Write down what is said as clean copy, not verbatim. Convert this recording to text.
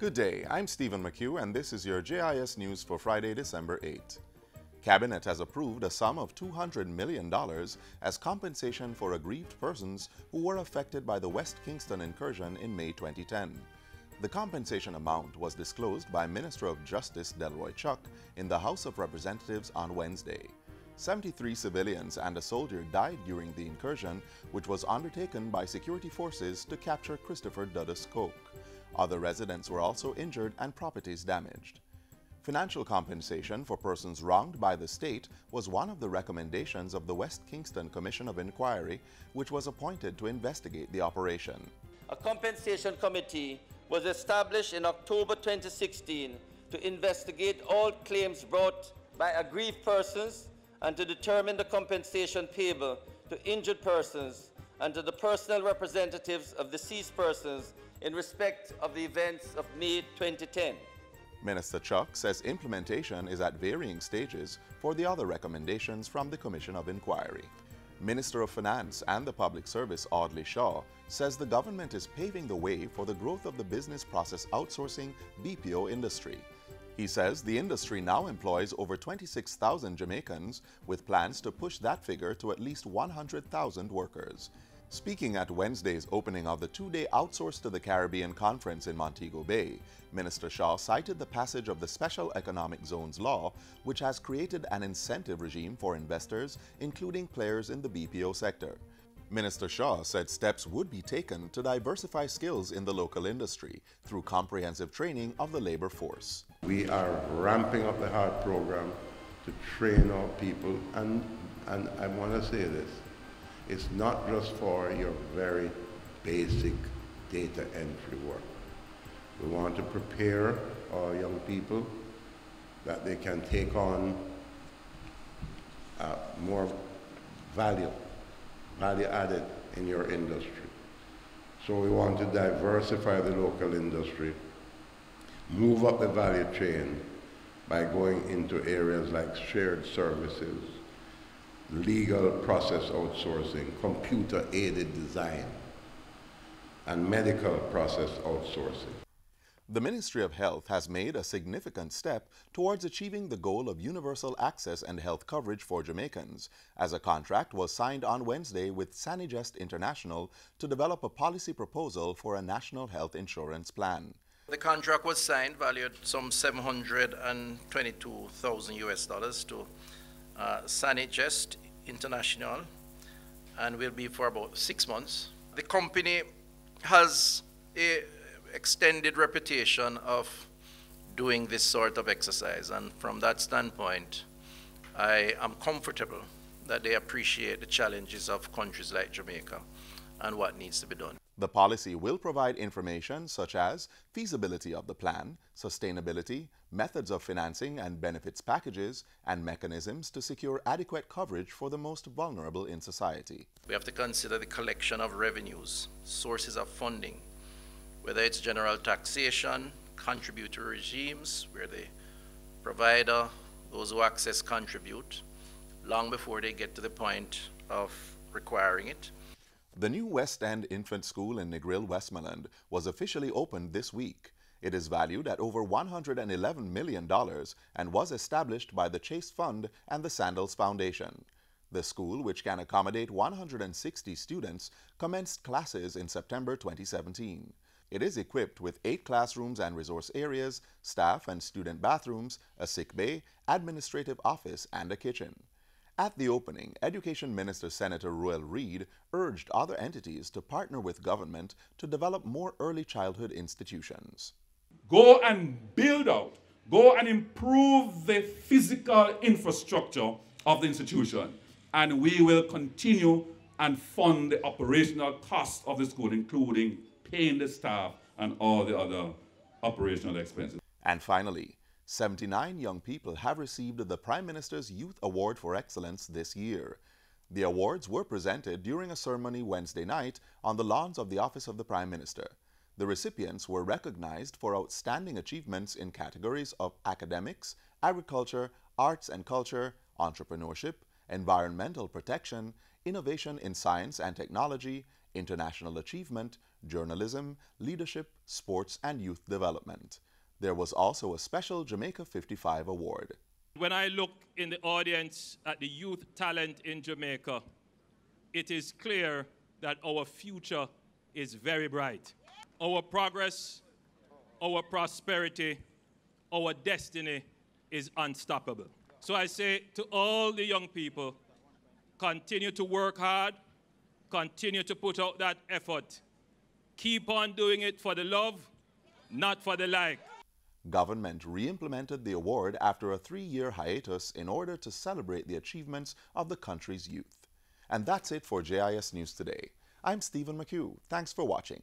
Good day, I'm Stephen McHugh and this is your JIS News for Friday, December 8. Cabinet has approved a sum of $200 million as compensation for aggrieved persons who were affected by the West Kingston incursion in May 2010. The compensation amount was disclosed by Minister of Justice Delroy Chuck in the House of Representatives on Wednesday. 73 civilians and a soldier died during the incursion, which was undertaken by security forces to capture Christopher Dudus Coke. Other residents were also injured and properties damaged. Financial compensation for persons wronged by the state was one of the recommendations of the West Kingston Commission of Inquiry, which was appointed to investigate the operation. A compensation committee was established in October 2016 to investigate all claims brought by aggrieved persons and to determine the compensation payable to injured persons and to the personal representatives of deceased persons in respect of the events of May 2010. Minister Chuck says implementation is at varying stages for the other recommendations from the Commission of Inquiry. Minister of Finance and the Public Service Audley Shaw says the government is paving the way for the growth of the business process outsourcing BPO industry. He says the industry now employs over 26,000 Jamaicans with plans to push that figure to at least 100,000 workers. Speaking at Wednesday's opening of the two-day Outsource to the Caribbean conference in Montego Bay, Minister Shaw cited the passage of the Special Economic Zones Law, which has created an incentive regime for investors, including players in the BPO sector. Minister Shaw said steps would be taken to diversify skills in the local industry through comprehensive training of the labor force. We are ramping up the HEART program to train our people, and I want to say this. It's not just for your very basic data entry work. We want to prepare our young people that they can take on more value added in your industry. So we want to diversify the local industry, move up the value chain by going into areas like shared services, legal process outsourcing, computer-aided design, and medical process outsourcing. The Ministry of Health has made a significant step towards achieving the goal of universal access and health coverage for Jamaicans, as a contract was signed on Wednesday with Sanigest International to develop a policy proposal for a national health insurance plan. The contract was signed, valued some $722,000 US to Sanigest International, and will be for about 6 months. The company has a extended reputation of doing this sort of exercise, and from that standpoint, I am comfortable that they appreciate the challenges of countries like Jamaica and what needs to be done. The policy will provide information such as feasibility of the plan, sustainability, methods of financing and benefits packages, and mechanisms to secure adequate coverage for the most vulnerable in society. We have to consider the collection of revenues, sources of funding, whether it's general taxation, contributory regimes, where the provider, those who access contribute, long before they get to the point of requiring it. The new West End Infant School in Negril, Westmoreland was officially opened this week. It is valued at over $111 million and was established by the Chase Fund and the Sandals Foundation. The school, which can accommodate 160 students, commenced classes in September 2017. It is equipped with 8 classrooms and resource areas, staff and student bathrooms, a sick bay, administrative office, and a kitchen. At the opening, Education Minister Senator Ruel Reid urged other entities to partner with government to develop more early childhood institutions. Go and build out, go and improve the physical infrastructure of the institution, and we will continue and fund the operational costs of the school, including paying the staff and all the other operational expenses. And finally, 79 young people have received the Prime Minister's Youth Award for Excellence this year. The awards were presented during a ceremony Wednesday night on the lawns of the Office of the Prime Minister. The recipients were recognized for outstanding achievements in categories of academics, agriculture, arts and culture, entrepreneurship, environmental protection, innovation in science and technology, international achievement, journalism, leadership, sports, and youth development. There was also a special Jamaica 55 award. When I look in the audience at the youth talent in Jamaica, it is clear that our future is very bright. Our progress, our prosperity, our destiny is unstoppable. So I say to all the young people, continue to work hard, continue to put out that effort. Keep on doing it for the love, not for the like. Government re-implemented the award after a 3-year hiatus in order to celebrate the achievements of the country's youth. And that's it for JIS News Today. I'm Stephen McHugh. Thanks for watching.